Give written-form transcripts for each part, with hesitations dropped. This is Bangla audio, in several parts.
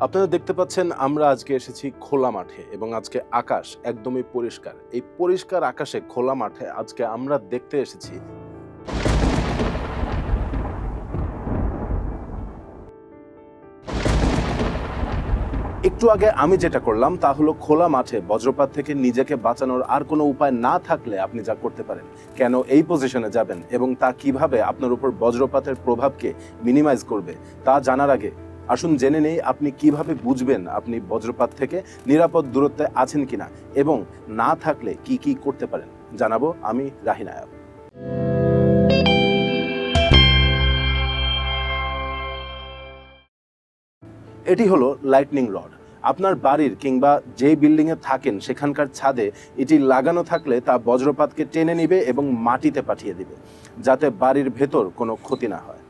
আপনারা দেখতে পাচ্ছেন আমরা আজকে এসেছি খোলা মাঠে এবং আজকে আকাশ একদমই পরিষ্কার। এই পরিষ্কার আকাশে খোলা মাঠে আজকে আমরা দেখতে এসেছি একটু আগে আমি যেটা করলাম তা হলো খোলা মাঠে বজ্রপাত থেকে নিজেকে বাঁচানোর আর কোনো উপায় না থাকলে আপনি যা করতে পারেন, কেন এই পজিশনে যাবেন এবং তা কিভাবে আপনার উপর বজ্রপাতের প্রভাবকে মিনিমাইজ করবে তা জানার আগে আসুন জেনে নেই আপনি কিভাবে বুঝবেন আপনি বজ্রপাত থেকে নিরাপদ দূরত্বে আছেন কিনা এবং না থাকলে কি কি করতে পারেন। জানাবো আমি রাহিন আয়াব। এটি হলো লাইটনিং রড। আপনার বাড়ির কিংবা যে বিল্ডিংয়ে থাকেন সেখানকার ছাদে এটি লাগানো থাকলে তা বজ্রপাতকে টেনে নিবে এবং মাটিতে পাঠিয়ে দিবে, যাতে বাড়ির ভেতর কোনো ক্ষতি না হয়।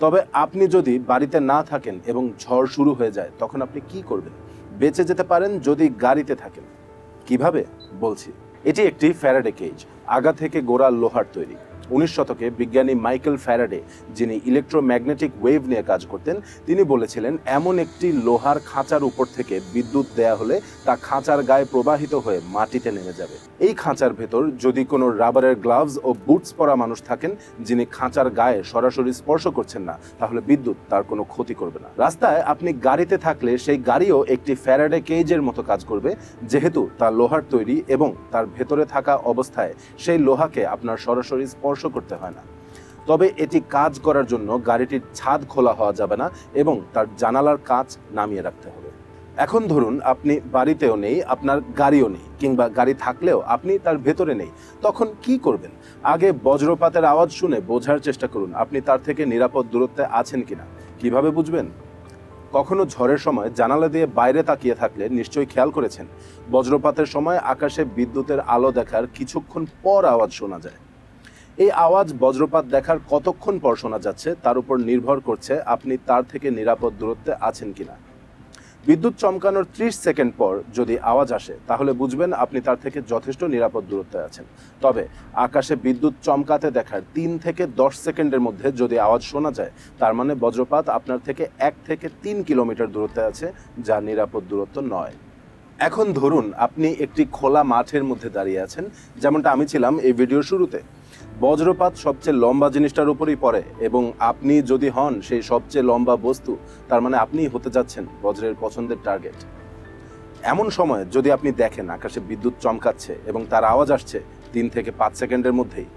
তবে আপনি যদি বাড়িতে না থাকেন এবং ঝড় শুরু হয়ে যায় তখন আপনি কি করবেন? বেঁচে যেতে পারেন যদি গাড়িতে থাকেন। কিভাবে বলছি। এটি একটি ফ্যারাডে কেজ, আগা থেকে গোড়া লোহার তৈরি। 19 শতকে বিজ্ঞানী মাইকেল ফ্যারাডে, যিনি ইলেকট্রোম্যাগনেটিক ওয়েভ নিয়ে কাজ করতেন, তিনি বলেছিলেন এমন একটি লোহার খাঁচার উপর থেকে বিদ্যুৎ দেয়া হলে তা খাঁচার গায়ে প্রবাহিত হয়ে মাটিতে নেমে যাবে। এই খাঁচার ভেতর যদি কোনো রাবারের গ্লাভস ও বুটস পরা মানুষ থাকেন, যিনি খাঁচার গায়ে সরাসরি স্পর্শ করছেন না, তাহলে বিদ্যুৎ তার কোনো ক্ষতি করবে না। রাস্তায় আপনি গাড়িতে থাকলে সেই গাড়িও একটি ফ্যারাডে কেজের মতো কাজ করবে, যেহেতু তা লোহার তৈরি এবং তার ভেতরে থাকা অবস্থায় সেই লোহাকে আপনার সরাসরি স্পর্শ করতে হয় না। তবে এটি কাজ করার জন্য গাড়িটির ছাদ খোলা হওয়া যাবে না এবং তার জানালার কাঁচ নামিয়ে রাখতে হবে। এখন ধরুন আপনি বাড়িতেও নেই, আপনার গাড়িও নেই, কিংবা গাড়ি থাকলেও আপনি তার ভেতরে নেই, তখন কি করবেন? আগে বজ্রপাতের আওয়াজ শুনে বোঝার চেষ্টা করুন আপনি তার থেকে নিরাপদ দূরত্বে আছেন কিনা। কিভাবে বুঝবেন? কখনো ঝড়ের সময় জানালা দিয়ে বাইরে তাকিয়ে থাকলে নিশ্চয়ই খেয়াল করেছেন বজ্রপাতের সময় আকাশে বিদ্যুতের আলো দেখার কিছুক্ষণ পর আওয়াজ শোনা যায়। এই আওয়াজ বজ্রপাত দেখার কতক্ষণ পর শোনা যাচ্ছে তার উপর নির্ভর করছে আপনি তার থেকে নিরাপদ দূরত্বে আছেন কিনা। বিদ্যুৎ চমকানোর 30 সেকেন্ড পর যদি আওয়াজ আসে তাহলে বুঝবেন আপনি তার থেকে যথেষ্ট নিরাপদ দূরত্বে আছেন। তবে আকাশে বিদ্যুৎ চমকাতে দেখার 3 থেকে 10 সেকেন্ডের মধ্যে যদি আওয়াজ শোনা যায়, তার মানে বজ্রপাত আপনার থেকে 1 থেকে 3 কিলোমিটার দূরত্বে আছে, যা নিরাপদ দূরত্ব নয়। এখন ধরুন আপনি একটি খোলা মাঠের মধ্যে দাঁড়িয়ে আছেন, যেমনটা আমি ছিলাম এই ভিডিওর শুরুতে। বজ্রপাত সবচেয়ে লম্বা জিনিসটার উপরই পড়ে এবং আপনি যদি হন সেই সবচেয়ে লম্বা বস্তু, তার মানে আপনিই হতে যাচ্ছেন বজ্রের পছন্দের টার্গেট। এমন সময় যদি আপনি দেখেন আকাশে বিদ্যুৎ চমকাচ্ছে এবং তার আওয়াজ আসছে 3 থেকে 5 সেকেন্ডের মধ্যেই,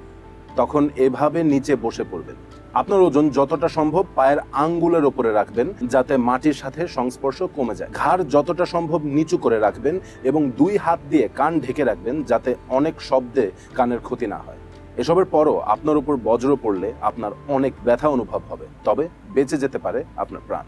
তখন এভাবে নিচে বসে পড়বেন। আপনার ওজন যতটা সম্ভব পায়ের আঙ্গুলের উপরে রাখবেন, যাতে মাটির সাথে সংস্পর্শ কমে যায়। ঘাড় যতটা সম্ভব নিচু করে রাখবেন এবং 2 হাত দিয়ে কান ঢেকে রাখবেন, যাতে অনেক শব্দে কানের ক্ষতি না হয়। এসবের পরও আপনার উপর বজ্র পড়লে আপনার অনেক ব্যথা অনুভব হবে, তবে বেঁচে যেতে পারে আপনার প্রাণ।